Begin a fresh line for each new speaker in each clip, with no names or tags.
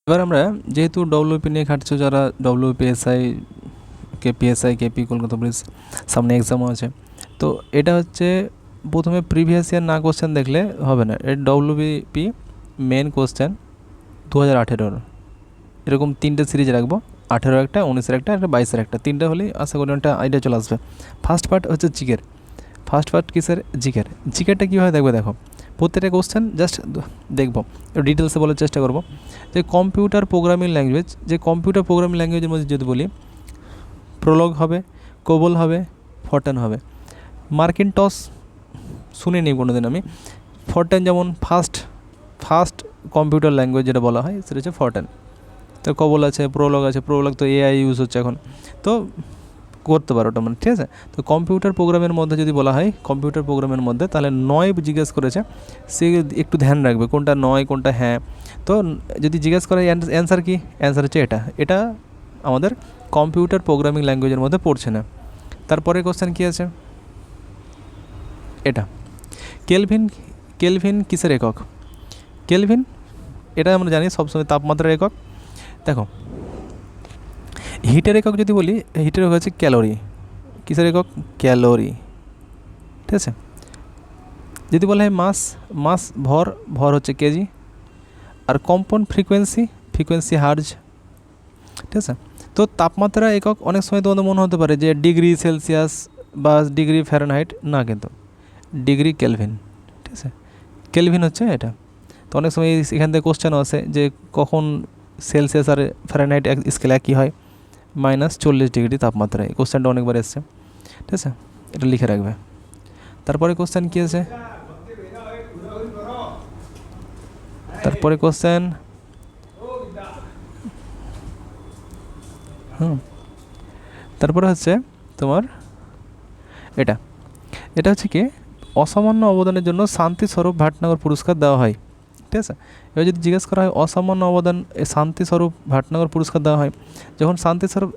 এবার আমরা যেহেতু ডব্লিউপি নিয়ে খাটছো, যারা WPSI KPSI KP Kolkata police সামনে এক্সামও আছে, তো এটা হচ্ছে প্রথমে প্রিভিয়াস ইয়ার না কোশ্চেন দেখলে হবে না। এর ডব্লিউপি মেন কোশ্চেন 2018-র এরকম তিনটে সিরিজ রাখবো, 18 একটা, 19-এর একটা, 22-এর একটা, তিনটা হলেই আশা করি একটা আইডিয়া চলে আসবে। ফার্স্ট পার্ট হচ্ছে জিকের। ফার্স্ট পার্ট কিসের? জিকের। জিকেরটা কীভাবে দেখবে দেখো, প্রত্যেকটা কোশ্চেন জাস্ট দেখবো, ডিটেলসে বলার চেষ্টা করব। যে কম্পিউটার প্রোগ্রামিং ল্যাঙ্গুয়েজ, যে কম্পিউটার প্রোগ্রামিং ল্যাঙ্গুয়েজের মধ্যে যদি বলি, প্রোলগ হবে, কোবল হবে, ফরটেন হবে। মার্কিনটস শুনিনি কোনো দিন আমি। ফরটেন যেমন ফার্স্ট কম্পিউটার ল্যাঙ্গুয়েজ যেটা বলা হয় সেটা হচ্ছে ফরটেন। তো কোবল আছে, প্রোলগ আছে। প্রোলগ তো এআই ইউজ হচ্ছে এখন, তো করতে পারো ওটা, মানে ঠিক আছে। তো কম্পিউটার প্রোগ্রামের মধ্যে যদি বলা হয় কম্পিউটার প্রোগ্রামের মধ্যে, তাহলে নয় জিজ্ঞেস করেছে, সে একটু ধ্যান রাখবে কোনটা নয় কোনটা হ্যাঁ। তো যদি জিজ্ঞেস করে অ্যান্সার কি, অ্যান্সার হচ্ছে এটা আমাদের কম্পিউটার প্রোগ্রামিং ল্যাঙ্গুয়েজের মধ্যে পড়ছে না। তারপরে কোশ্চেন কী আছে, এটা কেলভিন কিসের একক? কেলভিন এটা আমরা জানি সবসময় তাপমাত্রার একক। দেখো, হিটের একক যদি বলি, হিটের একক হচ্ছে ক্যালোরি। কিসের একক? ক্যালোরি, ঠিক আছে। যদি বলা হয় মাস ভর হচ্ছে কেজি। আর কম্পন ফ্রিকোয়েন্সি হার্জ, ঠিক আছে। তো তাপমাত্রা একক অনেক সময় তোমাদের মনে হতে পারে যে ডিগ্রি সেলসিয়াস বা ডিগ্রি ফ্যারেনহাইট, না, কিন্তু ডিগ্রি কেলভিন, ঠিক আছে। কেলভিন হচ্ছে এটা। তো অনেক সময় এখান থেকে কোশ্চেনও আসে যে কখন সেলসিয়াস আর ফ্যারেনহাইট স্কেল একই হয়, -40 ডিগ্রি তাপমাত্রায়। কোশ্চেনটা অনেকবার এসছে, ঠিক আছে, এটা লিখে রাখবে। তারপরে কোশ্চেন কী আছে, তারপরে কোশ্চেন তারপরে হচ্ছে তোমার এটা হচ্ছে কি, অসামান্য অবদানের জন্য শান্তিস্বরূপ ভাটনগর পুরস্কার দেওয়া হয়, ঠিক আছে। এবার যদি জিজ্ঞেস করা হয় অসামান্য অবদান শান্তিস্বরূপ ভাটনগর পুরস্কার দেওয়া হয়, যখন শান্তিস্বরূপ,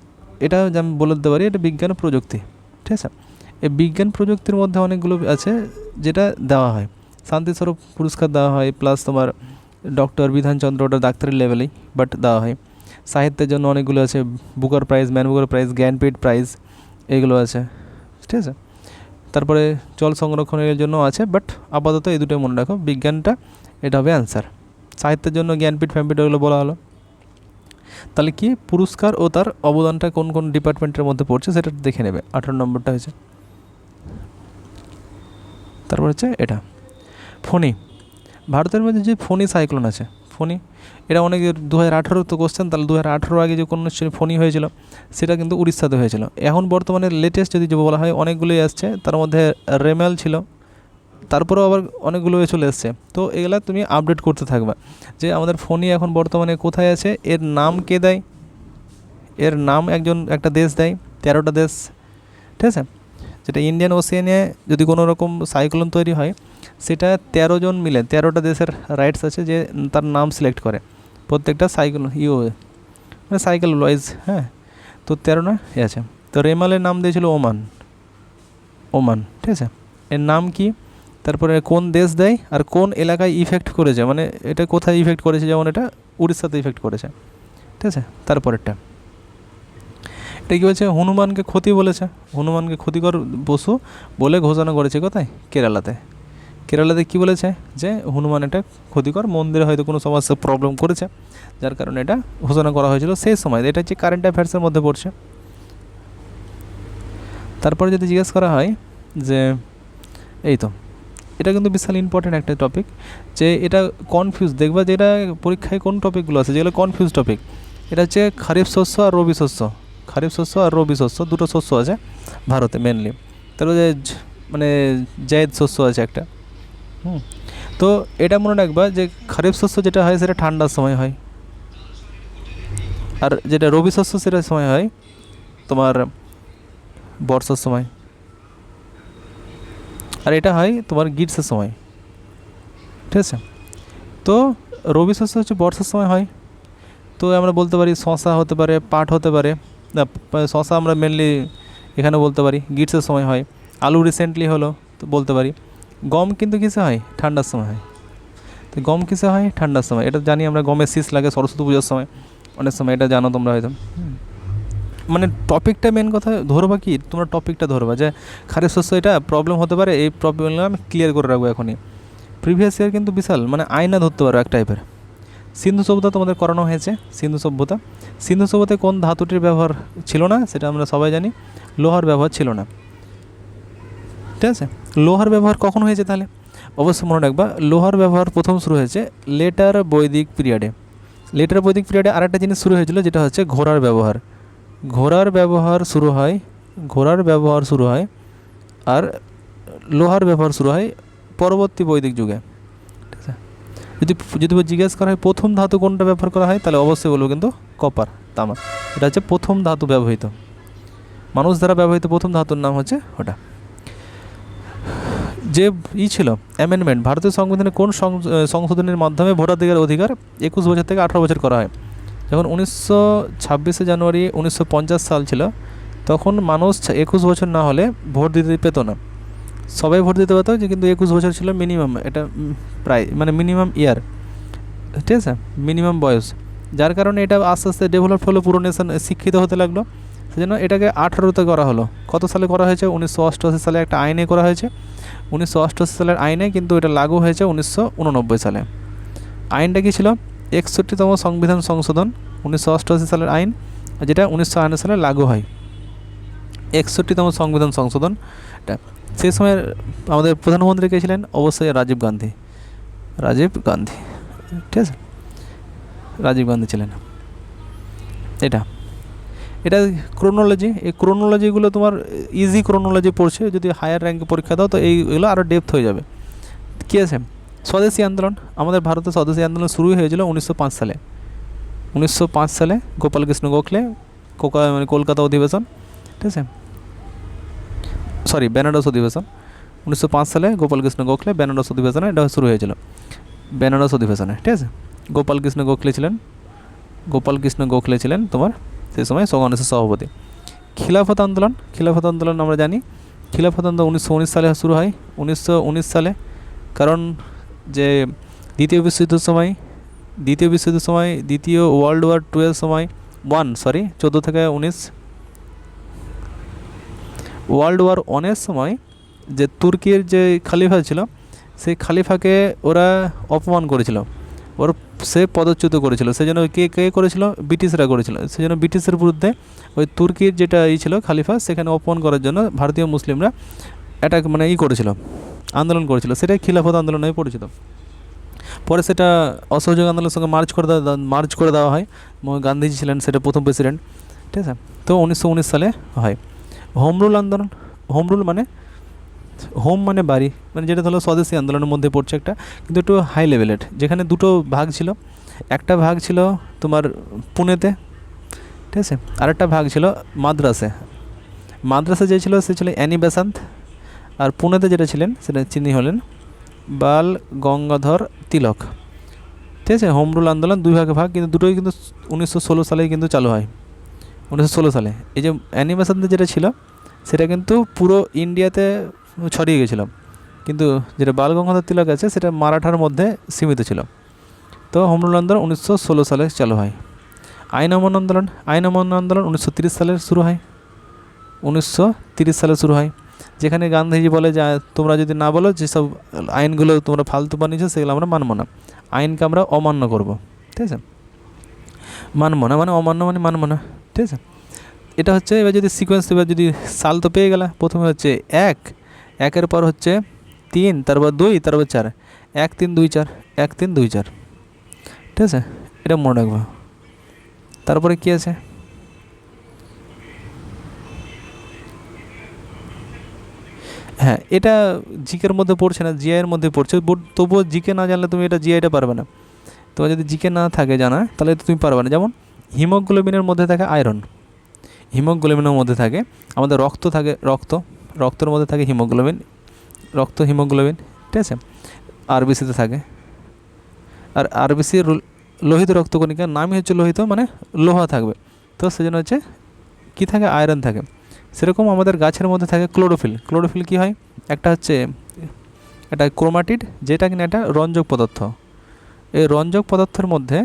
এটা আমি বলে দিতে পারি এটা বিজ্ঞান ও প্রযুক্তি, ঠিক আছে। এই বিজ্ঞান প্রযুক্তির মধ্যে অনেকগুলো আছে যেটা দেওয়া হয়, শান্তিস্বরূপ পুরস্কার দেওয়া হয়, প্লাস তোমার ডক্টর বিধানচন্দ্র, ওটা ডাক্তারের লেভেলেই বাট দেওয়া হয়। সাহিত্যের জন্য অনেকগুলো আছে, Booker prize, man Booker prize, Jnanpith prize, এগুলো আছে, ঠিক আছে। তারপরে জল সংরক্ষণের জন্য আছে, বাট আপাতত এই দুটোই মনে রাখো। বিজ্ঞানটা এটা হবে অ্যান্সার। সাহিত্যের জন্য জ্ঞানপীঠ ফ্যানপীঠ ওগুলো বলা হলো। তাহলে কি পুরস্কার ও তার অবদানটা কোন কোন ডিপার্টমেন্টের মধ্যে পড়ছে সেটা দেখে নেবে। 18 নম্বরটা হয়েছে। তারপর হচ্ছে এটা ফণী। ভারতের মধ্যে যে ফণী সাইক্লোন আছে, ফণী এটা অনেক 2018 তো কোশ্চেন, তাহলে 2018 আগে যে কোনো ফণী হয়েছিল সেটা কিন্তু উড়িষ্যাতে হয়েছিল। এখন বর্তমানে লেটেস্ট যদি বলা হয় অনেকগুলোই আসছে, তার মধ্যে রেমেল ছিল, তারপরেও আবার অনেকগুলো চলে এসছে। তো এগুলা তুমি আপডেট করতে থাকবা যে আমাদের ফণী এখন বর্তমানে কোথায় আছে, এর নাম কে দেয়, এর নাম একটা দেশ দেয়, 13টা দেশ, ঠিক আছে। যেটা ইন্ডিয়ান ওশিয়ানে যদি কোনো রকম সাইক্লোন তৈরি হয়, সেটা 13 জন মিলে 13টা দেশের রাইটস আছে যে তার নাম সিলেক্ট করে প্রত্যেকটা সাইক্লোন মানে সাইকেল ওয়াইজ, হ্যাঁ। তো 13টা আছে। তো রেমালের নাম দিয়েছিল ওমান, ঠিক আছে। এর নাম কি, তারপরে কোন দেশ দেয়, আর কোন এলাকায় ইফেক্ট করেছে, মানে এটা কোথায় ইফেক্ট করেছে, যেমন এটা উড়িষ্যাতে ইফেক্ট করেছে, ঠিক আছে। তারপরেরটা এটা কী বলছে, হনুমানকে ক্ষতি বলেছে, হনুমানকে ক্ষতিকর পশু বলে ঘোষণা করেছে কোথায়, কেরালাতে কী বলেছে যে হনুমান এটা ক্ষতিকর, মন্দিরে হয়তো কোনো সমস্যা প্রবলেম করেছে, যার কারণে এটা ঘোষণা করা হয়েছিল সেই সময়। এটা হচ্ছে কারেন্ট অ্যাফেয়ার্সের মধ্যে পড়ছে। তারপরে যদি জিজ্ঞেস করা হয় যে এই তো, এটা কিন্তু বিশাল ইম্পর্টেন্ট একটা টপিক, যে এটা কনফিউজ দেখবা, যে এটা পরীক্ষায় কোন টপিকগুলো আছে যেগুলো কনফিউজ টপিক। এটা হচ্ছে খারিফ শস্য আর রবি শস্য, দুটো শস্য আছে ভারতে মেনলি। তারপরে মানে জায়েদ শস্য আছে একটা। তো এটা মনে রাখবা যে খারিফ শস্য যেটা হয় সেটা ঠান্ডার সময় হয়, আর যেটা রবি শস্য সেটা সময় হয় তোমার বর্ষার সময়, আর এটা হয় তোমার গ্রীষ্মের সময়, ঠিক আছে। তো রবি শস্য হচ্ছে বর্ষার সময় হয়। তো আমরা বলতে পারি শশা হতে পারে, পাট হতে পারে, না শশা আমরা মেনলি এখানে বলতে পারি গ্রীষ্মের সময় হয়। আলু রিসেন্টলি হলো তো বলতে পারি। গম কিন্তু কিসে হয়, ঠান্ডার সময় হয়। তো তো গম কিসে হয়? ঠান্ডার সময়। এটা জানি আমরা, গমের শীষ লাগে সরস্বতী পুজোর সময়, অনেক সময়, এটা জানো তোমরা হয়তো। মানে টপিকটা মেন কথা ধরবা কি, তোমরা টপিকটা ধরবা যে খারিফ শস্য এটা প্রবলেম হতে পারে, এই প্রবলেমগুলো আমি ক্লিয়ার করে রাখবো এখনই। প্রিভিয়াস ইয়ার কিন্তু বিশাল মানে আয়না ধরতে পারো এক টাইপের। সিন্ধু সভ্যতা তোমাদের করানো হয়েছে, সিন্ধু সভ্যতা। সিন্ধু সভ্যতায় কোন ধাতুটির ব্যবহার ছিল না সেটা আমরা সবাই জানি, লোহার ব্যবহার ছিল না। ঠিক আছে, লোহার ব্যবহার কখন হয়েছে তাহলে? অবশ্যই মনে রাখবা, লোহার ব্যবহার প্রথম শুরু হয়েছে লেটার বৈদিক পিরিয়ডে। লেটার বৈদিক পিরিয়ডে আরেকটা জিনিস শুরু হয়েছিল, যেটা হচ্ছে ঘোড়ার ব্যবহার। ঘোড়ার ব্যবহার শুরু হয়, ঘোড়ার ব্যবহার শুরু হয়, আর লোহার ব্যবহার শুরু হয় পরবর্তী বৈদিক যুগে। ঠিক আছে, যদি যদি জিজ্ঞেস করা হয় প্রথম ধাতু কোনটা ব্যবহার করা হয়, তাহলে অবশ্যই বলবো কিন্তু কপার, তামা। এটা হচ্ছে প্রথম ধাতু ব্যবহৃত, মানুষ দ্বারা ব্যবহৃত প্রথম ধাতুর নাম হচ্ছে ওটা। যে ছিল অ্যামেন্ডমেন্ট, ভারতীয় সংবিধানে কোন সংশোধনের মাধ্যমে ভোটাধিকার অধিকার 21 বছর থেকে 18 বছর করা হয়? যখন 26শে জানুয়ারি 1950 সাল ছিল, তখন মানুষ 21 বছর না হলে ভোট দিতে পেত না। সবাই ভোট দিতে পারতো, যে কিন্তু 21 বছর ছিল মিনিমাম, এটা প্রায় মানে মিনিমাম ইয়ার, ঠিক আছে, মিনিমাম বয়স। যার কারণে এটা আস্তে আস্তে ডেভেলপ হলো, পুরো নেশন শিক্ষিত হতে লাগলো, সেজন্য এটাকে 18তে করা হলো। কত সালে করা হয়েছে? 1988 সালে একটা আইনে করা হয়েছে। 1988 সালের আইনে, কিন্তু এটা লাগু হয়েছে 1989 সালে। আইনটা কী ছিল? 61তম সংবিধান সংশোধন, 1988 সালের আইন, যেটা 1991 সালে লাগু হয়। 61তম সংবিধান সংশোধন এটা। সেই সময় আমাদের প্রধানমন্ত্রী কে ছিলেন? অবশ্যই রাজীব গান্ধী। রাজীব গান্ধী, ঠিক আছে, রাজীব গান্ধী ছিলেন। এটা এটা ক্রোনোলজি। এই ক্রোনোলজিগুলো তোমার ইজি ক্রোনোলজি পড়ছে, যদি হায়ার র্যাঙ্কে পরীক্ষা দাও তো এইগুলো আরও ডেপথ হয়ে যাবে। কী আছে? স্বদেশী আন্দোলন। আমাদের ভারতে স্বদেশী আন্দোলন শুরু হয়েছিল 1905 সালে। 1905 সালে গোপালকৃষ্ণ গোখলে, মানে কলকাতা অধিবেশন, ঠিক আছে, সরি বেনারস অধিবেশন। 1905 সালে গোপালকৃষ্ণ গোখলে বেনারস অধিবেশনে এটা শুরু হয়েছিল, বেনারস অধিবেশনে, ঠিক আছে। গোপালকৃষ্ণ গোখলে ছিলেন, গোপালকৃষ্ণ গোখলে ছিলেন তোমার সেই সময় কংগ্রেসের সভাপতি। খিলাফত আন্দোলন, খিলাফত আন্দোলন আমরা জানি, খিলাফত আন্দোলন 1919 সালে শুরু হয়। 1919 সালে, কারণ যে দ্বিতীয় বিশ্বযুদ্ধের সময়, দ্বিতীয় ওয়ার্ল্ড ওয়ার 2 এর সময়, 14 থেকে 19, ওয়ার্ল্ড ওয়ার 1-এর সময় যে তুর্কির যে খালিফা ছিল, সেই খালিফাকে ওরা অপমান করেছিল, ওর সে পদচ্যুত করেছিল। সেই জন্য কে করেছিল? ব্রিটিশরা করেছিল। সেই জন্য ব্রিটিশের বিরুদ্ধে ওই তুর্কির যেটা ছিল খালিফা, সেখানে অপমান করার জন্য ভারতীয় মুসলিমরা অ্যাটাক মানে করেছিল, আন্দোলন করেছিল। সেটাই খিলাফত আন্দোলন হয়ে পরিচিত। পরে সেটা অসহযোগ আন্দোলনের সঙ্গে মার্চ করে দেওয়া হয়। গান্ধীজি ছিলেন সেটা প্রথম প্রেসিডেন্ট, ঠিক আছে। তো 1919 সালে হয়। হোম রুল আন্দোলন। হোম রুল মানে হোম মানে বাড়ি, মানে যেটা হলো স্বদেশী আন্দোলনের মধ্যে পড়ছে একটা, কিন্তু একটু হাই লেভেলের, যেখানে দুটো ভাগ ছিল। একটা ভাগ ছিল তোমার পুনেতে, ঠিক আছে, আরেকটা ভাগ ছিল মাদ্রাসে। মাদ্রাসে যে ছিল সে ছিল অ্যানি বেসান্ত, আর পুনেতে যেটা ছিলেন সেটা তিনি হলেন বাল গঙ্গাধর তিলক, ঠিক আছে। হোম রুল আন্দোলন দুই ভাগে ভাগ, কিন্তু দুটোই কিন্তু 1916 সালেই কিন্তু চালু হয়। 1916 সালে এই যে অ্যানি বেসান্ত যেটা ছিল সেটা কিন্তু পুরো ইন্ডিয়াতে ছড়িয়ে গেছিলো, কিন্তু যেটা বাল গঙ্গাধর তিলক আছে সেটা মারাঠার মধ্যে সীমিত ছিল। তো হোম রুল আন্দোলন 1916 সালে চালু হয়। আইন অমান্য আন্দোলন, 1930 সালে শুরু হয়। 1930 সালে শুরু হয়, যেখানে গান্ধীজি বলে যে তোমরা যদি না বলো যেসব আইনগুলো তোমরা ফালতু বানিয়েছো সেগুলো আমরা মানব না, আইনকে আমরা অমান্য করব, ঠিক আছে। মানব না মানে অমান্য মানে মানব না, ঠিক আছে। এটা হচ্ছে, এবার যদি সিকোয়েন্স, এবার যদি সাল তো পেয়ে গেলা, প্রথমে হচ্ছে একের পর হচ্ছে 3, তারপর 2, তারপর 4, 1 3 2 4, 1 3 2 4, ঠিক আছে। এটা মনে রাখবা। তারপরে কি আছে? হ্যাঁ, এটা জিকের মধ্যে পড়ছে না, জিআইয়ের মধ্যে পড়ছে, তবুও জিকে না জানলে তুমি এটা জিআইটা পারবে না। তোমার যদি জিকে না থাকে জানা, তাহলে তুমি পারবে না। যেমন হিমোগ্লোবিনের মধ্যে থাকে আয়রন, হিমোগ্লোবিনের মধ্যে থাকে আমাদের রক্ত থাকে, রক্তের মধ্যে থাকে হিমোগ্লোবিন, হিমোগ্লোবিন, ঠিক আছে, আরবিসিতে থাকে। আর আরবিসির লোহিত রক্তকণিকার নামই হচ্ছে লোহিত, মানে লোহা থাকবে, তো সেজন্য হচ্ছে কী থাকে? আয়রন থাকে। সেরকম আমাদের গাছের মধ্যে থাকে ক্লোরোফিল। ক্লোরোফিল কী হয়? একটা হচ্ছে একটা ক্রোমাটিড, যেটা কিনা একটা রঞ্জক পদার্থ, এই রঞ্জক পদার্থের মধ্যে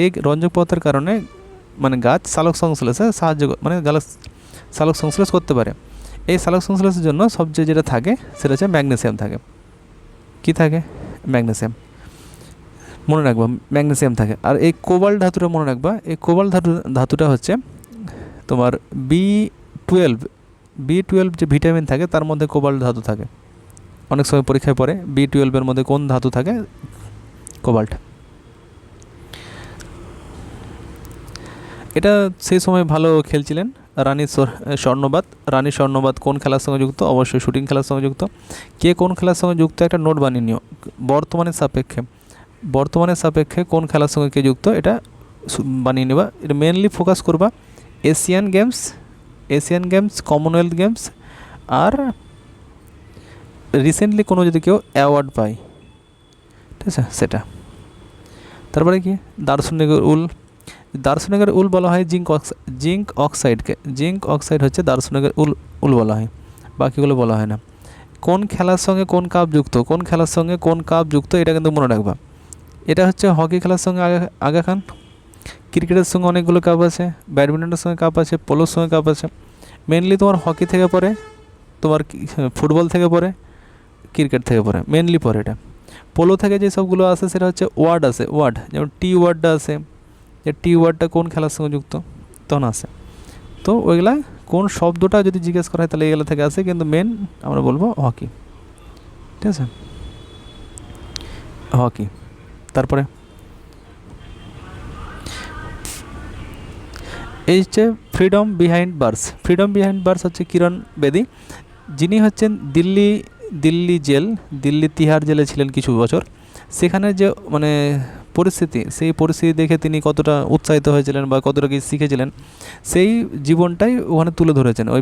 এই রঞ্জক পদার্থের কারণে মানে গাছ সালোক সংশ্লেষে সাহায্য মানে গাছ সালোক সংশ্লেষ করতে পারে। এই সালোক সংশ্লেষের জন্য সবচেয়ে যেটা থাকে সেটা হচ্ছে ম্যাগনেসিয়াম থাকে। কি থাকে? ম্যাগনেসিয়াম মনে রাখবা, ম্যাগনেসিয়াম থাকে। আর এই কোবাল্ট ধাতুটা মনে রাখবা, এই কোবাল্ট ধাতুটা হচ্ছে তোমার বি টুয়েলভ যে ভিটামিন থাকে তার মধ্যে কোবাল্ট ধাতু থাকে। অনেক সময় পরীক্ষায় পড়ে বি টুয়েলভের মধ্যে কোন ধাতু থাকে? কোবাল্ট। এটা সেই সময় ভালো খেলছিলেন রানী স্বর্ণবাদ কোন খেলার সঙ্গে যুক্ত? অবশ্যই শুটিং খেলার সঙ্গে যুক্ত। কে কোন খেলার সঙ্গে যুক্ত একটা নোট বানিয়ে নিও। বর্তমানের সাপেক্ষে কোন খেলার সঙ্গে কে যুক্ত এটা বানিয়ে নেবা। এটা মেনলি ফোকাস করবা এশিয়ান গেমস, কমনওয়েলথ গেমস, আর রিসেন্টলি কোনো যদি কেউ অ্যাওয়ার্ড পায়, ঠিক আছে সেটা। তারপরে কি? দার্শনিকের উল বলা হয় জিঙ্ক অক্সাইডকে। জিঙ্ক অক্সাইড হচ্ছে দার্শনিকের উল বলা হয়, বাকিগুলো বলা হয় না। কোন খেলার সঙ্গে কোন কাপ যুক্ত এটা কিন্তু মনে রাখবা। এটা হচ্ছে হকি খেলার সঙ্গে আগা খান। ক্রিকেটের সঙ্গে অনেকগুলো কাপ আছে, ব্যাডমিন্টনের সঙ্গে কাপ আছে, পোলোর সঙ্গে কাপ আছে। মেনলি তোমার হকি থেকে পড়ে, তোমার ফুটবল থেকে পড়ে, ক্রিকেট থেকে পড়ে, মেনলি পড়ে এটা। পোলো থেকে যে সবগুলো আসে সেটা হচ্ছে ওয়ার্ড, যেমন টি ওয়ার্ডটা আছে, যে টি ওয়ার্ডটা কোন খেলার সঙ্গে যুক্ত তখন আসে। তো ওইগুলা কোন শব্দটা যদি জিজ্ঞেস করা হয় তাহলে এগুলো থেকে আসে, কিন্তু মেন আমরা বলবো হকি, ঠিক আছে, হকি। তারপরে এই হচ্ছে ফ্রিডম বিহাইন্ড বার্স হচ্ছে কিরণ বেদি, যিনি হচ্ছেন দিল্লি তিহার জেলে ছিলেন কিছু বছর। সেখানে যে মানে সেই পরিস্থিতি দেখে তিনি কতটা উৎসাহিত হয়েছিলেন বা কতটা কি শিখেছিলেন সেই জীবনটাই ওখানে তুলে ধরেছেন ওই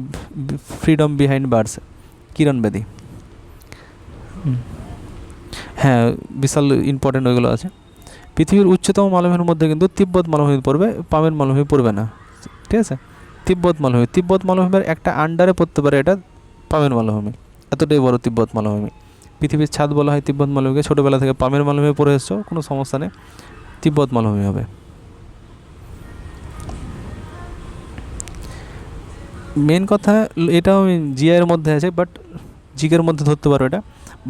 ফ্রিডম বিহাইন্ড বার্স, কিরণ বেদি। হ্যাঁ, বিশাল ইম্পর্টেন্ট ওইগুলো আছে। পৃথিবীর উচ্চতম মালভূমির মধ্যে কিন্তু তিব্বত মালভূমি পড়বে, পামের মালভূমি পড়বে না, ঠিক আছে। তিব্বত মালভূমির একটা আন্ডারে পড়তে পারে এটা পামের মালভূমি, এতটাই বড় তিব্বত মালভূমি। পৃথিবীর ছাদ বলা হয় তিব্বত মালভূমিকে। ছোটোবেলা থেকে পামের মালভূমি পড়ে এসছো, কোনো সমস্যা নেই, তিব্বত মালভূমি হবে। মেন কথা এটাও জিআইয়ের মধ্যে আছে, বাট জিকের মধ্যে ধরতে পারো। এটা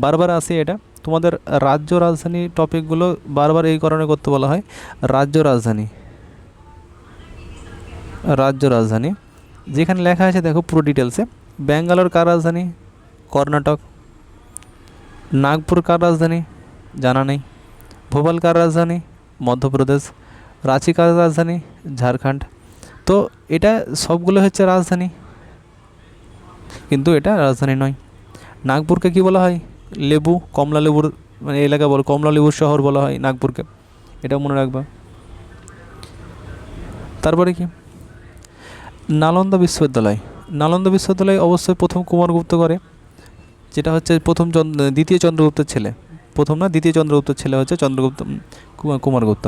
বারবার আসে, এটা তোমাদের রাজ্য রাজধানী টপিকগুলো বারবার এই কারণে করতে বলা হয়। রাজ্য রাজধানী যেখানে লেখা আছে দেখো পুরো ডিটেলসে। ব্যাঙ্গালোর কার রাজধানী? কর্ণাটক। নাগপুর কার রাজধানী? জানা নেই। ভোপাল কার রাজধানী? মধ্যপ্রদেশ। রাঁচি কার রাজধানী? ঝাড়খণ্ড। তো এটা সবগুলো হচ্ছে রাজধানী, কিন্তু এটা রাজধানী নয়। নাগপুরকে কি বলা হয়? কমলা লেবুর মানে এলাকা কমলা লেবুর শহর বলা হয় নাগপুরকে, এটা মনে রাখবা। তারপরে কি? নালন্দা বিশ্ববিদ্যালয় অবশ্যই প্রথম কুমারগুপ্ত করে, যেটা হচ্ছে দ্বিতীয় চন্দ্রগুপ্তের ছেলে হচ্ছে কুমারগুপ্ত।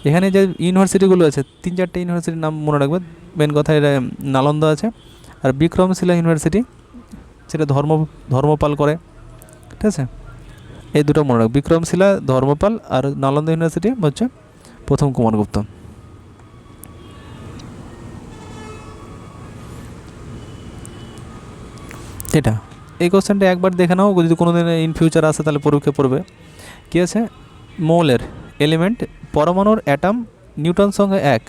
এখানে যে ইউনিভার্সিটিগুলো আছে 3-4টে ইউনিভার্সিটির নাম মনে রাখবে। মেন কথা এটা নালন্দা আছে, আর বিক্রমশিলা ইউনিভার্সিটি সেটা ধর্মপাল করে, ঠিক আছে। এই দুটো মনে রাখবে, বিক্রমশিলা ধর্মপাল, আর নালন্দা ইউনিভার্সিটি হচ্ছে প্রথম কুমারগুপ্ত। এটা এই কোশ্চেনটা একবার দেখে নাও, যদি কোনো দিন ইন ফিউচার আসে তাহলে পরীক্ষা পড়বে। কী আছে? মৌলের এলিমেন্ট, পরমাণুর অ্যাটম, নিউটন সংখ্যা 1,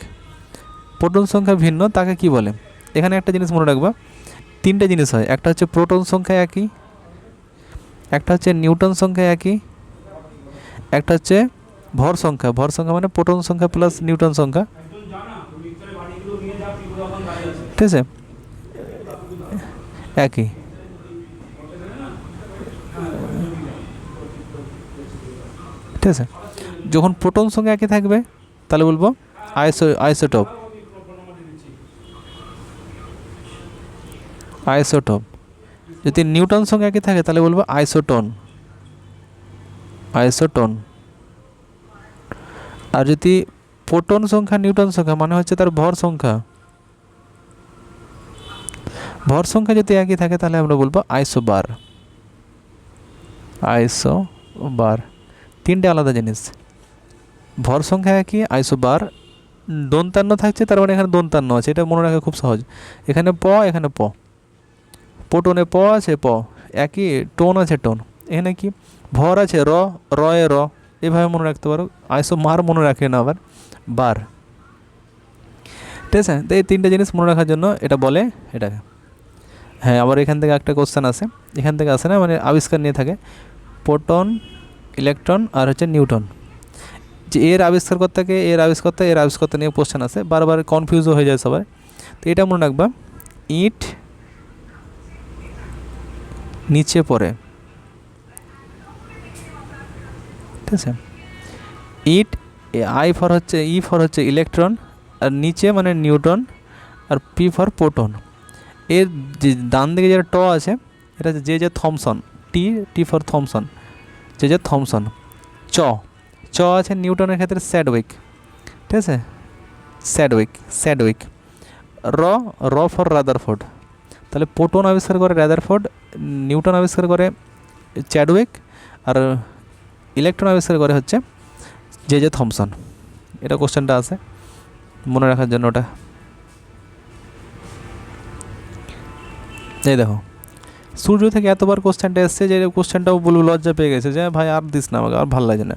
প্রোটন সংখ্যা ভিন্ন, তাকে কি বলে? এখানে একটা জিনিস মনে রাখবা, 3টে জিনিস হয়। একটা হচ্ছে প্রোটন সংখ্যা একই, একটা হচ্ছে নিউটন সংখ্যা একই, একটা হচ্ছে ভর সংখ্যা মানে প্রোটন সংখ্যা প্লাস নিউটন সংখ্যা, ঠিক আছে, একই। ঠিক আছে, যখন প্রোটন সংখ্যা একই থাকবে তাহলে বলবো আইসোটোপ। যদি নিউটন সংখ্যা একই থাকে তাহলে বলবো আইসোটোন। আর যদি প্রোটন সংখ্যা নিউটন সংখ্যা মানে হচ্ছে তার ভর সংখ্যা যদি একই থাকে তাহলে আমরা বলবো আইসোবার। 3টে আলাদা জিনিস। ভর সংখ্যা একই, আইসোবার দন্তান্ন থাকছে, তার মানে এখানে দন্তান্ন আছে, এটা মনে রাখা খুব সহজ। এখানে প, এখানে প, পোটনে প আছে, প একই, টোন আছে, টোন। এখানে কি ভর আছে, র, র এ র, এভাবে মনে রাখতে পারো। আইসোমার মনে রাখে না আবার, বার। ঠিক আছে, তো এই তিনটে জিনিস মনে রাখার জন্য এটা বলে এটাকে। হ্যাঁ, আবার এখান থেকে একটা কোশ্চেন আসে, এখান থেকে আসে না, মানে আবিষ্কার নিয়ে থাকে, প্রোটন, ইলেকট্রন আর হচ্ছে নিউটন। যে এর আবিষ্কারকর্তাকে, এর আবিষ্কর্তা, এর আবিষ্কর্তা নিয়ে কোশ্চেন আসে, বারবার কনফিউজও হয়ে যায় সবাই। তো এটা মনে রাখবা, ইট নিচে পড়ে। ঠিক আছে, ইট, আই ফর হচ্ছে, ই ফর হচ্ছে ইলেকট্রন, আর নিচে মানে নিউটন, আর পি ফর প্রোটন। এর যে ডান দিকে যেটা ট আছে, এটা হচ্ছে যে Thomson, T, T for Thomson, যে থমসন। চ, চ আছে নিউটনের ক্ষেত্রে স্যাডউইক। ঠিক আছে, স্যাডউইক, স্যাডউইক। র, র ফর রাদারফোর্ড। তাহলে প্রোটন আবিষ্কার করে রাদারফোর্ড, নিউটন আবিষ্কার করে চ্যাডউইক, আর ইলেকট্রন আবিষ্কার করে হচ্ছে যে থমসন। এটা কোশ্চেনটা আছে মনে রাখার জন্য ওটা। এই দেখো, সূর্য থেকে এতবার কোশ্চেনটা এসছে যে কোশ্চেনটাও বলবো লজ্জা পেয়ে গেছে যে ভাই আর দিস না আমাকে, আর ভালো লাগে না।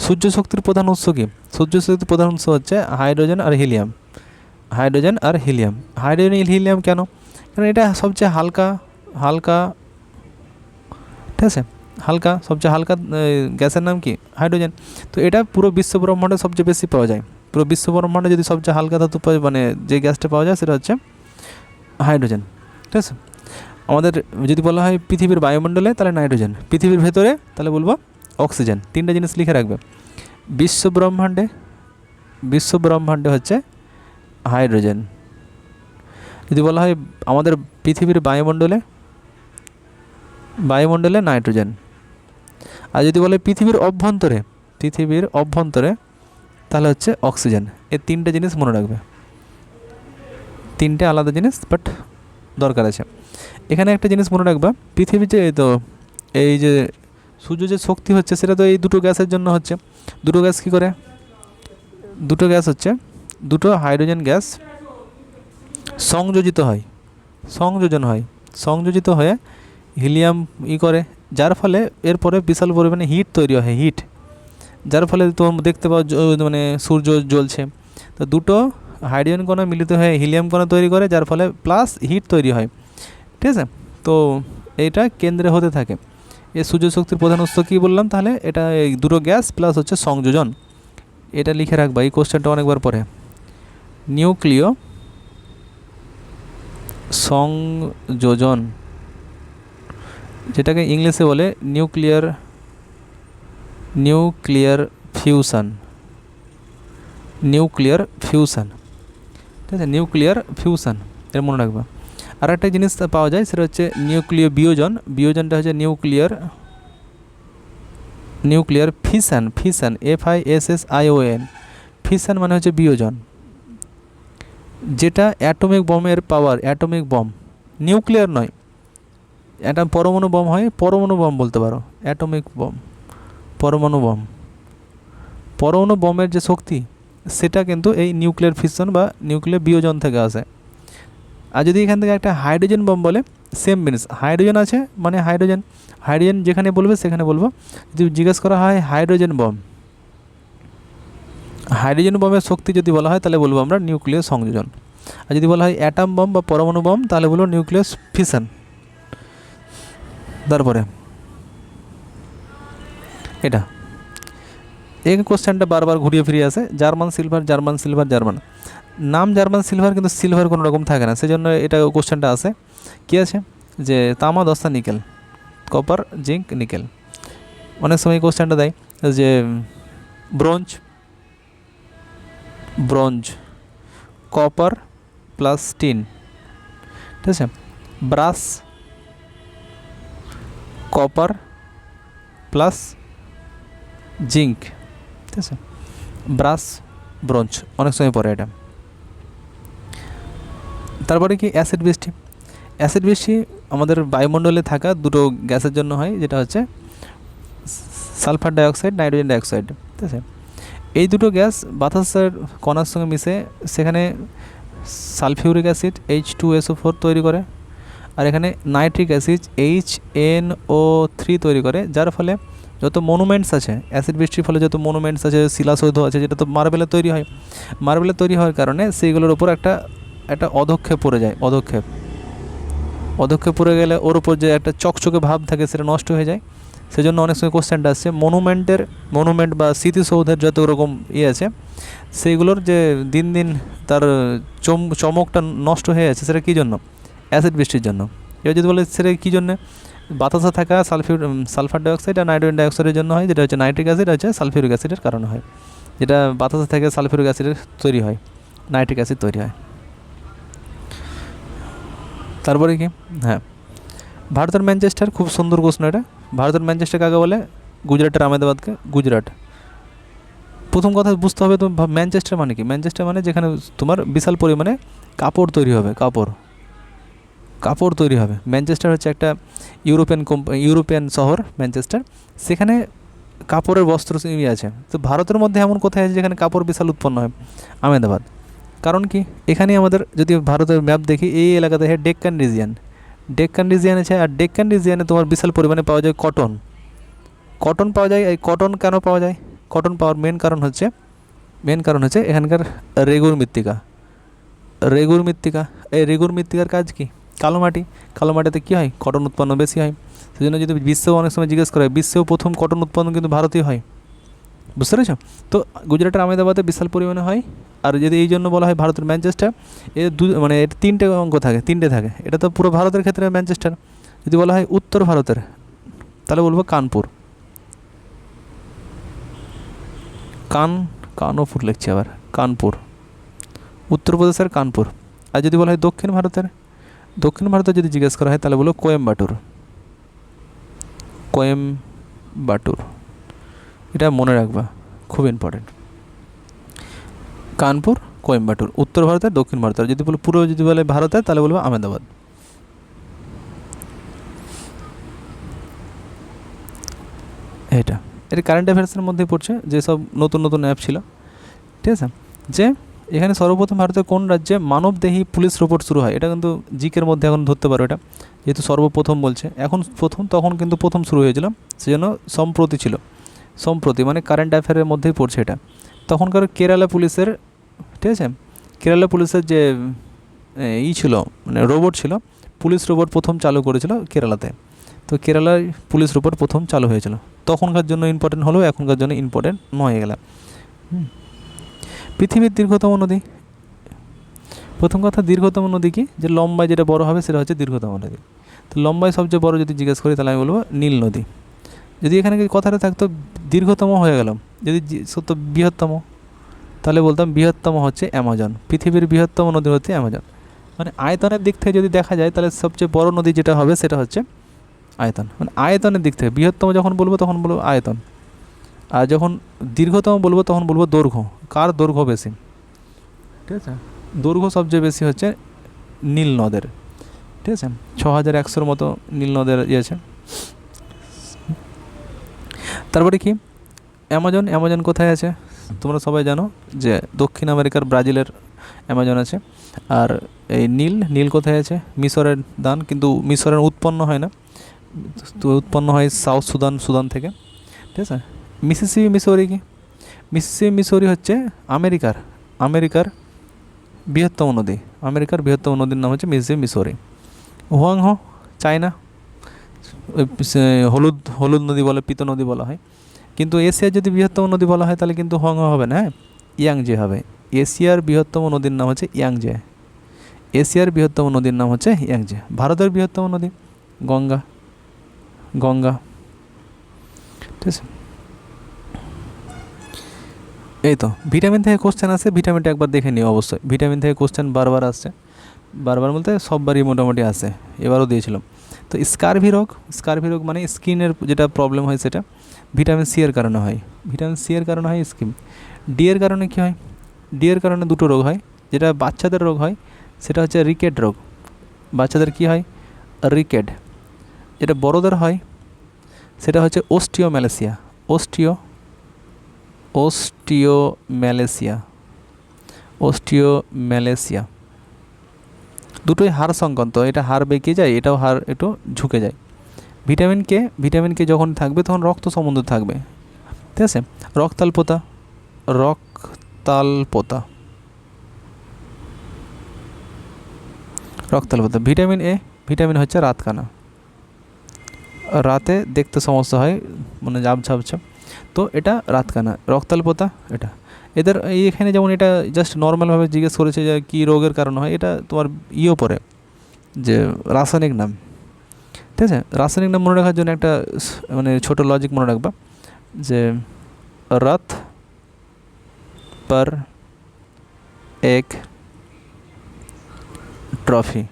সূর্য শক্তির প্রধান উৎস কি? সূর্য শক্তির প্রধান উৎস হচ্ছে হাইড্রোজেন আর হিলিয়াম। হাইড্রোজেন আর হিলিয়াম। হাইড্রোজেন হিলিয়াম কেন? কারণ এটা সবচেয়ে হালকা, হালকা, ঠিক আছে, হালকা, সবচেয়ে হালকা গ্যাসের নাম কি? হাইড্রোজেন। তো এটা পুরো বিশ্বব্রহ্মাণ্ডে সবচেয়ে বেশি পাওয়া যায়। পুরো বিশ্বব্রহ্মাণ্ডে যদি সবচেয়ে হালকা ধাতু মানে যে গ্যাসটা পাওয়া যায় সেটা হচ্ছে হাইড্রোজেন। ঠিক আছে, আমাদের যদি বলা হয় পৃথিবীর বায়ুমণ্ডলে তাহলে নাইট্রোজেন, পৃথিবীর ভেতরে তাহলে বলবো অক্সিজেন। তিনটা জিনিস লিখে রাখবে। বিশ্বব্রহ্মাণ্ডে, বিশ্বব্রহ্মাণ্ডে হচ্ছে হাইড্রোজেন। যদি বলা হয় আমাদের পৃথিবীর বায়ুমণ্ডলে, বায়ুমণ্ডলে নাইট্রোজেন। আর যদি বলে পৃথিবীর অভ্যন্তরে, পৃথিবীর অভ্যন্তরে তাহলে হচ্ছে অক্সিজেন। এই তিনটে জিনিস মনে রাখবে। তিনটে আলাদা জিনিস বাট দরকার আছে। এখানে একটা জিনিস মনে রাখবা, পৃথিবীর যে এই যে সূর্য যে শক্তি হচ্ছে সেটা তো এই দুটো গ্যাসের জন্য হচ্ছে। দুটো গ্যাস কী করে? দুটো গ্যাস হচ্ছে, দুটো হাইড্রোজেন গ্যাস সংযোজিত হয়, সংযোজন হয়, সংযোজিত হয়ে হিলিয়াম করে, যার ফলে এরপরে বিশাল পরিমাণে হিট তৈরি হয়, হিট, যার ফলে তোমরা দেখতে পাও মানে সূর্য জ্বলছে। তো দুটো হাইড্রোজেন কণা মিলিত হয়ে হিলিয়াম কণা তৈরি করে, যার ফলে প্লাস হিট তৈরি হয়। ঠিক আছে, তো এইটা কেন্দ্রে হতে থাকে। এই সূর্য শক্তির প্রধান উৎস কী বললাম? তাহলে এটা এই দুটো গ্যাস প্লাস হচ্ছে সংযোজন। এটা লিখে রাখবা, এই কোশ্চেনটা অনেকবার পরে। নিউক্লিয় সংযোজন, যেটাকে ইংলিশে বলে nuclear, nuclear fusion, nuclear fusion. ঠিক আছে, নিউক্লিয়ার ফিউশন, এর মনে রাখবা। আর একটা জিনিস পাওয়া যায় সেটা হচ্ছে নিউক্লিয় বিয়োজন। বিয়োজনটা হচ্ছে nuclear, nuclear fission, fission, FISSION। Fission মানে হচ্ছে বিয়োজন, যেটা অ্যাটমিক বমের পাওয়ার, অ্যাটমিক বম, নিউক্লিয়ার নয়, এটা পরমাণু বম হয়, পরমাণু বম বলতে পারো, অ্যাটমিক বম, পরমাণু বম। পরমাণু বমের যে শক্তি সেটা কিন্তু এই নিউক্লিয়ার ফিশন বা নিউক্লিয়ার বিয়োজন থেকে আসে। আর যদি এখান থেকে একটা হাইড্রোজেন বম বলে, সেম মিনিস, হাইড্রোজেন আছে মানে হাইড্রোজেন, হাইড্রোজেন যেখানে বলবে সেখানে বলবো। যদি জিজ্ঞেস করা হয় হাইড্রোজেন বম, হাইড্রোজেন বমের শক্তি যদি বলা হয় তাহলে বলবো আমরা নিউক্লিয়ার সংযোজন। আর যদি বলা হয় অ্যাটম বম বা পরমাণু বম তাহলে বলবো নিউক্লিয়ার ফিশন। তারপরে এটা এই কোশ্চেনটা বারবার ঘুরিয়ে ফিরিয়ে আসে, German silver, German silver, German নাম জার্মান সিলভার, কিন্তু সিলভার কোনো রকম থাকে না, সেজন্য এটা কোশ্চেনটা আসে। কী আছে যে তামা, দস্তা, নিকেল, কপার, জিঙ্ক, নিকেল। অনেক সময় কোশ্চেনটা দেয় যে bronze, bronze, copper plus tin. ঠিক আছে, ব্রাস, কপার প্লাস জিঙ্ক। ঠিক আছে, ব্রাস, ব্রোঞ্জ অনেক সময় পরে এটা। তারপরে কি অ্যাসিড বৃষ্টি। অ্যাসিড বৃষ্টি আমাদের বায়ুমণ্ডলে থাকা দুটো গ্যাসের জন্য হয়, যেটা হচ্ছে সালফার ডাইঅক্সাইড, নাইট্রোজেন ডাইঅক্সাইড। ঠিক আছে, এই দুটো গ্যাস বাতাসের কণার সঙ্গে মিশে সেখানে সালফিউরিক অ্যাসিড H2SO4 তৈরি করে, আর এখানে নাইট্রিক অ্যাসিড HNO3 তৈরি করে, যার ফলে যত মনুমেন্টস আছে, অ্যাসিড বৃষ্টির ফলে যত মনুমেন্টস আছে, শিলাসৌধ আছে, যেটা তো মার্বেলে তৈরি হয়, মার্বেলে তৈরি হওয়ার কারণে সেইগুলোর উপর একটা অধক্ষেপ পড়ে যায়। অধক্ষেপ পড়ে গেলে ওর উপর যে একটা চকচকে ভাব থাকে সেটা নষ্ট হয়ে যায়। সেজন্য অনেক সময় কোশ্চেনটা আসছে মনুমেন্ট বা স্মৃতিসৌধের যত রকম আছে সেইগুলোর যে দিন দিন তার চমকটা নষ্ট হয়ে যাচ্ছে, সেটা কী জন্য? অ্যাসিড বৃষ্টির জন্য। এবার যদি বলে সেটা কী জন্য, বাতাসে থাকা সালফার ডাইঅক্সাইড আর নাইট্রোজেন ডাইঅক্সাইডের জন্য হয়, যেটা হচ্ছে নাইট্রিক অ্যাসিড, হচ্ছে সালফিউরিক অ্যাসিডের কারণে হয়। যেটা বাতাসে থেকে সালফিউরিক অ্যাসিডের তৈরি হয়, নাইট্রিক অ্যাসিড তৈরি হয়। তারপরে কি, হ্যাঁ, ভারতের ম্যানচেস্টার, খুব সুন্দর প্রশ্ন এটা। ভারতের ম্যানচেস্টার কাকে বলে? গুজরাটের আহমেদাবাদকে গুজরাট। প্রথম কথা বুঝতে হবে তুমি ম্যানচেস্টার মানে কি। ম্যানচেস্টার মানে যেখানে তোমার বিশাল পরিমাণে কাপড় তৈরি হবে, কাপড় তৈরি হবে। ম্যানচেস্টার হচ্ছে একটা ইউরোপিয়ান শহর ম্যানচেস্টার, সেখানে কাপড়ের বস্ত্র আছে। তো ভারতের মধ্যে এমন কোথায় আছে যেখানে কাপড় বিশাল উৎপন্ন হয়? আহমেদাবাদ। কারণ কি, এখানে আমাদের যদি ভারতের ম্যাপ দেখি, এই এলাকাতে হয় ডেক্কান রিজিয়ান আছে, আর ডেক্কান রিজিয়ানে তোমার বিশাল পরিমাণে পাওয়া যায় কটন পাওয়া যায়। এই কটন কেন পাওয়া যায়? কটন পাওয়ার মেন কারণ হচ্ছে এখানকার রেগুর মৃত্তিকা। এই রেগুর মৃত্তিকার কাজ কি? কালো মাটিতে কী হয়? কটন উৎপন্ন বেশি হয়। সেজন্য যদি বিশ্বেও অনেক সময় জিজ্ঞেস করে, বিশ্বেও প্রথম কটন উৎপন্ন কিন্তু ভারতেই হয়। বুঝতে পেরেছ? তো গুজরাটের আহমেদাবাদে বিশাল পরিমাণে হয়। আর যদি এই জন্য বলা হয় ভারতের ম্যানচেস্টার, এর মানে এর তিনটে থাকে। এটা তো পুরো ভারতের ক্ষেত্রে ম্যানচেস্টার। যদি বলা হয় উত্তর ভারতের, তাহলে বলবো কানপুর লিখছি আবার, কানপুর, উত্তরপ্রদেশের কানপুর। আর যদি বলা হয় দক্ষিণ ভারতে যদি জিজ্ঞেস করা হয়, তাহলে বলবো কোয়েম্বাটুর। এটা মনে রাখবা, খুব ইম্পর্টেন্ট। কানপুর, কোয়েম্বাটুর, উত্তর ভারতের, দক্ষিণ ভারতের। যদি বলে ভারতের, তাহলে বলবো আহমেদাবাদ। এটা কারেন্ট অ্যাফেয়ার্সের মধ্যে পড়ছে, যেসব নতুন অ্যাপ ছিল, ঠিক আছে। যে এখানে সর্বপ্রথম ভারতের কোন রাজ্যে মানবদেহী পুলিশ রোবট শুরু হয়? এটা কিন্তু জিকের মধ্যে এখন ধরতে পারো এটা, যেহেতু সর্বপ্রথম বলছে। তখন কিন্তু প্রথম শুরু হয়েছিল, সেজন্য সম্প্রতি মানে কারেন্ট অ্যাফেয়ারের মধ্যেই পড়ছে এটা। তখনকার কেরালা পুলিশের, ঠিক আছে, কেরালা পুলিশের যে ছিল, মানে রোবট ছিল, পুলিশ রোবট প্রথম চালু করেছিল কেরালাতে। তো কেরালায় পুলিশ রোবট প্রথম চালু হয়েছিল। তখনকার জন্য ইম্পর্টেন্ট হলেও এখনকার জন্য ইম্পর্টেন্ট নয় এগুলা। পৃথিবীর দীর্ঘতম নদী। প্রথম কথা, দীর্ঘতম নদী কি? যে লম্বায় যেটা বড় হবে সেটা হচ্ছে দীর্ঘতম নদী। তো লম্বায় সবচেয়ে বড় যদি জিজ্ঞেস করি, তাহলে আমি বলবো নীল নদী। যদি এখানে কথাটা থাকতো দীর্ঘতম হয়ে গেলাম, যদি সত্য বৃহত্তম, তাহলে বলতাম বৃহত্তম হচ্ছে অ্যামাজন। পৃথিবীর বৃহত্তম নদী হচ্ছে অ্যামাজন। মানে আয়তনের দিক থেকে যদি দেখা যায়, তাহলে সবচেয়ে বড় নদী যেটা হবে সেটা হচ্ছে আয়তন। মানে আয়তনের দিক থেকে বৃহত্তম যখন বলবো তখন বলবো আয়তন, আর যখন দীর্ঘতম বলবো তখন বলবো দৈর্ঘ্য। কার দৈর্ঘ্য বেশি? ঠিক আছে, দৈর্ঘ্য সবচেয়ে বেশি হচ্ছে নীল নদের। ঠিক আছে, 6100 মতো নীল নদের আছে। তারপরে কি, অ্যামাজন কোথায় আছে? তোমরা সবাই জানো যে দক্ষিণ আমেরিকার ব্রাজিলের অ্যামাজন আছে। আর এই নীল কোথায় আছে? মিশরের দান, কিন্তু মিশরের উৎপন্ন হয় না, তো উৎপন্ন হয় সাউথ সুদান থেকে। ঠিক আছে। মিসিসিপি মিসৌরি হচ্ছে আমেরিকার বৃহত্তম নদী। আমেরিকার বৃহত্তম নদীর নাম হচ্ছে মিসৌরি। হুয়াংহো চায়না, হলুদ নদী বলে, পিত নদী বলা হয়। কিন্তু এশিয়ার যদি বৃহত্তম নদী বলা হয়, তাহলে কিন্তু হুয়াংহো হবে না, হ্যাঁ, ইয়াংজে হবে। এশিয়ার বৃহত্তম নদীর নাম হচ্ছে ইয়াংজে। ভারতের বৃহত্তম নদী গঙ্গা। ঠিক আছে। এই তো ভিটামিন থেকে কোশ্চেন আসে, ভিটামিনটা একবার দেখে নিও অবশ্যই। ভিটামিন থেকে কোশ্চেন বারবার আসছে, বারবার বলতে সববারই মোটামুটি আসে, এবারও দিয়েছিলাম। তো স্কারভি রোগ মানে স্কিনের যেটা প্রবলেম হয় সেটা ভিটামিন সি এর কারণে হয়। স্কিন। ডি এর কারণে কী হয়? ডি এর কারণে দুটো রোগ হয়। যেটা বাচ্চাদের রোগ হয় সেটা হচ্ছে রিকেট রোগ। বাচ্চাদের কী হয়? রিকেট। যেটা বড়োদের হয় সেটা হচ্ছে অস্টিওম্যালেসিয়া। অস্টিওম্যালেসিয়া, অস্টিওম্যালেসিয়া দুটোই হাড় সংক্রান্ত, এটা হাড় বেঁকে যায়, এটাও হাড় একটু ঝুঁকে যায়। ভিটামিন কে যখন থাকবে তখন রক্ত সম্বন্ধ থাকবে, ঠিক আছে। রক্তাল্পতা, রক্তাল্পতা, রক্তাল্পতা। ভিটামিন এ, ভিটামিন হচ্ছে রাতকানা, রাতে দেখতে সমস্যা হয়, মানে ঝাপঝাপঝাপ, তো এটা রাতকানা। রক্তাল্পতা এটা এদের এখানে যেমন এটা জাস্ট নর্মালভাবে জিজ্ঞেস করেছে যে কী রোগের কারণ হয়, এটা তোমার পড়ে যে রাসায়নিক নাম, ঠিক আছে। রাসায়নিক নাম মনে রাখার জন্য একটা মানে ছোট লজিক মনে রাখবা যে রথ पर एक ট্রফি,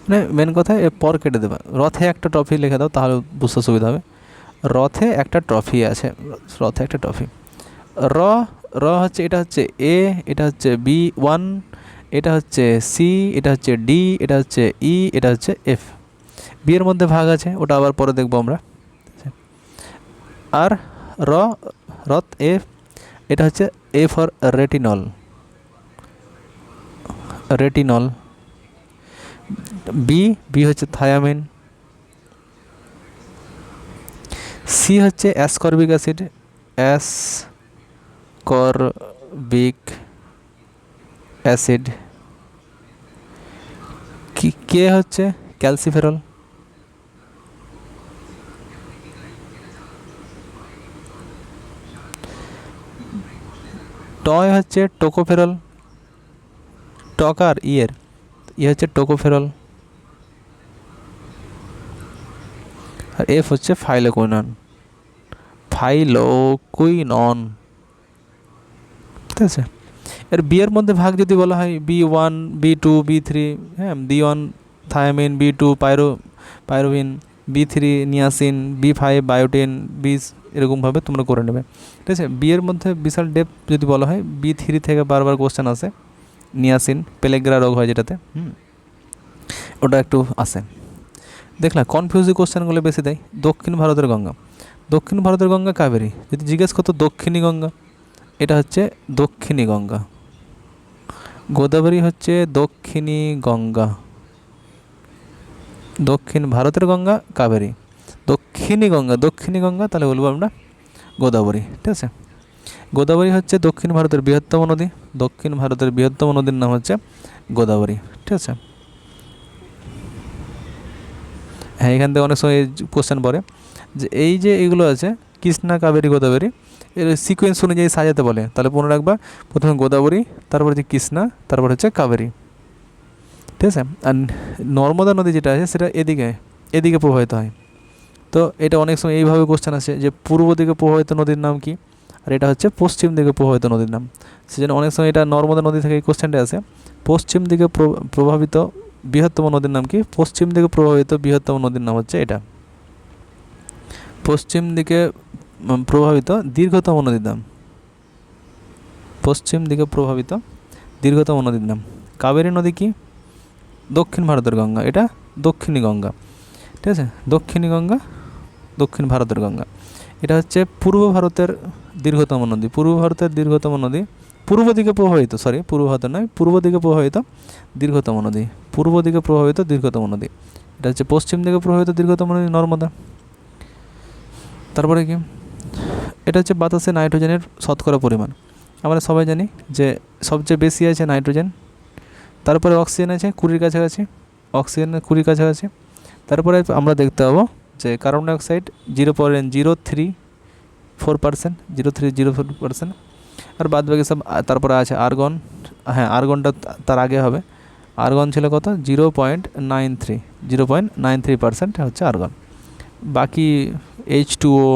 মানে মেন কথা এ পর কেটে দেবা, রথে একটা ট্রফি লিখে দাও, তাহলে বুঝতে সুবিধা হবে। রথে একটা ট্রফি আছে, রথে একটা ট্রফি। র র হচ্ছে, এটা হচ্ছে এ, এটা হচ্ছে B1, এটা হচ্ছে সি, এটা হচ্ছে ডি, এটা হচ্ছে ই, এটা হচ্ছে এফ। বি এর মধ্যে ভাগ আছে, ওটা আবার পরে দেখবো আমরা। আর র, রথ এ, এটা হচ্ছে A for retinol, retinol. B, B হচ্ছে থায়ামিন। সি হচ্ছে ascorbic acid, ascorbic acid. K হচ্ছে ক্যালসিফেরল। টয় হচ্ছে টোকোফেরল, টকার ইয়ের হচ্ছে টোকোফেরল। আর এফ হচ্ছে ফাইলোকুইনন, ফাইলোকুইনন, ঠিক আছে। এর বি এর মধ্যে ভাগ যদি বলা হয় B1, B2, B3, হ্যাঁ, B1 thymine, B2 পাইরোভিন, B3 niacin, B5 বায়োটিন, এরকমভাবে তোমরা করে নেবে, ঠিক আছে। বি এর মধ্যে বিশাল ডেপ যদি বলা হয়, B3 থেকে বারবার কোশ্চেন আসে, নিয়াসিন, পেলেগ্রা রোগ হয় যেটাতে, ওটা একটু আসে। দেখলাম কনফিউজিং কোশ্চেনগুলো বেশি দেয়। দক্ষিণ ভারতের গঙ্গা, দক্ষিণ ভারতের গঙ্গা কাবেরী। যদি জিজ্ঞেস করতো দক্ষিণী গঙ্গা, এটা হচ্ছে দক্ষিণী গঙ্গা। গোদাবরী হচ্ছে দক্ষিণী গঙ্গা। দক্ষিণ ভারতের গঙ্গা কাবেরী, দক্ষিণী গঙ্গা, দক্ষিণী গঙ্গা, তাহলে বলবো আমরা গোদাবরী, ঠিক আছে। গোদাবরী হচ্ছে দক্ষিণ ভারতের বৃহত্তম নদী, দক্ষিণ ভারতের বৃহত্তম নদীর নাম হচ্ছে গোদাবরী, ঠিক আছে। হ্যাঁ, এখান থেকে অনেক সময় কোশ্চেন পড়ে যে এই যে এগুলো আছে কৃষ্ণা, কাবেরী, গোদাবরী, এর সিকোয়েন্স অনুযায়ী সাজাতে বলে, তাহলে মনে রাখবা প্রথমে গোদাবরী, তারপর হচ্ছে কৃষ্ণা, তারপর হচ্ছে কাবেরী, ঠিক আছে। আর নর্মদা নদী যেটা আছে সেটা এদিকে প্রবাহিত হয়। তো এটা অনেক সময় এইভাবে কোশ্চেন আসে যে পূর্ব দিকে প্রবাহিত নদীর নাম কি, আর এটা হচ্ছে পশ্চিম দিকে প্রবাহিত নদীর নাম। সেজন্য অনেক সময় এটা নর্মদা নদী থেকে এই কোশ্চেনটা আসে। পশ্চিম দিকে প্রভাবিত বৃহত্তম নদীর নাম কি? পশ্চিম দিকে প্রবাহিত বৃহত্তম নদীর নাম হচ্ছে এটা। পশ্চিম দিকে প্রভাবিত দীর্ঘতম নদীর নাম, পশ্চিম দিকে প্রভাবিত দীর্ঘতম নদীর নাম। কাবেরী নদী কি? দক্ষিণ ভারতের গঙ্গা, এটা দক্ষিণী গঙ্গা, ঠিক আছে। দক্ষিণী গঙ্গা, দক্ষিণ ভারতের গঙ্গা। এটা হচ্ছে পূর্ব ভারতের দীর্ঘতম নদী, পূর্ব ভারতের দীর্ঘতম নদী, পূর্ব দিকে প্রবাহিত, সরি পূর্ব ভারতের নয়, পূর্ব দিকে প্রবাহিত দীর্ঘতম নদী, পূর্ব দিকে প্রবাহিত দীর্ঘতম নদী। এটা হচ্ছে পশ্চিম দিকে প্রবাহিত দীর্ঘতম নদী নর্মদা। তারপরে কি? এটা হচ্ছে বাতাসে নাইট্রোজেনের শতকরা পরিমাণ। আমরা সবাই জানি যে সবচেয়ে বেশি আছে নাইট্রোজেন, তারপরে অক্সিজেন আছে 20 কাছাকাছি, অক্সিজেন 20 কাছাকাছি। তারপরে আমরা দেখতে পাবো যে কার্বন ডাইঅক্সাইড 0.034%, 0.304%, আর বাদ বাকি সব। তারপরে আছে আর্গন, হ্যাঁ আর্গনটা তার আগে হবে, আর্গন ছিল কত? 0.93% হচ্ছে আর্গন। বাকি H2O,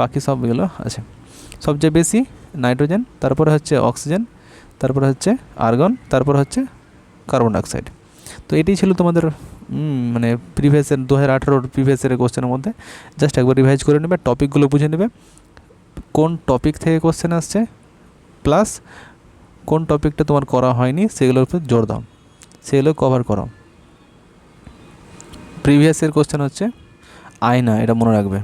বাকি সবগুলো আছে। সবচেয়ে বেশি নাইট্রোজেন, তারপরে হচ্ছে অক্সিজেন, তারপরে হচ্ছে আর্গন, তারপর হচ্ছে কার্বন ডাইঅক্সাইড। তো এটাই ছিল তোমাদের মানে প্রিভিয়াসের 2018 প্রিভিয়াসের কোশ্চেনের মধ্যে। জাস্ট একবার রিভাইজ করে নেবে, টপিকগুলো বুঝে নেবে, কোন টপিক থেকে কোশ্চেন আসছে, প্লাস কোন টপিকটা তোমার করা হয়নি সেগুলোর উপর জোর দাও, সেগুলো কভার করো। প্রিভিয়াসের কোশ্চেন হচ্ছে আয়না, এটা মনে রাখবে।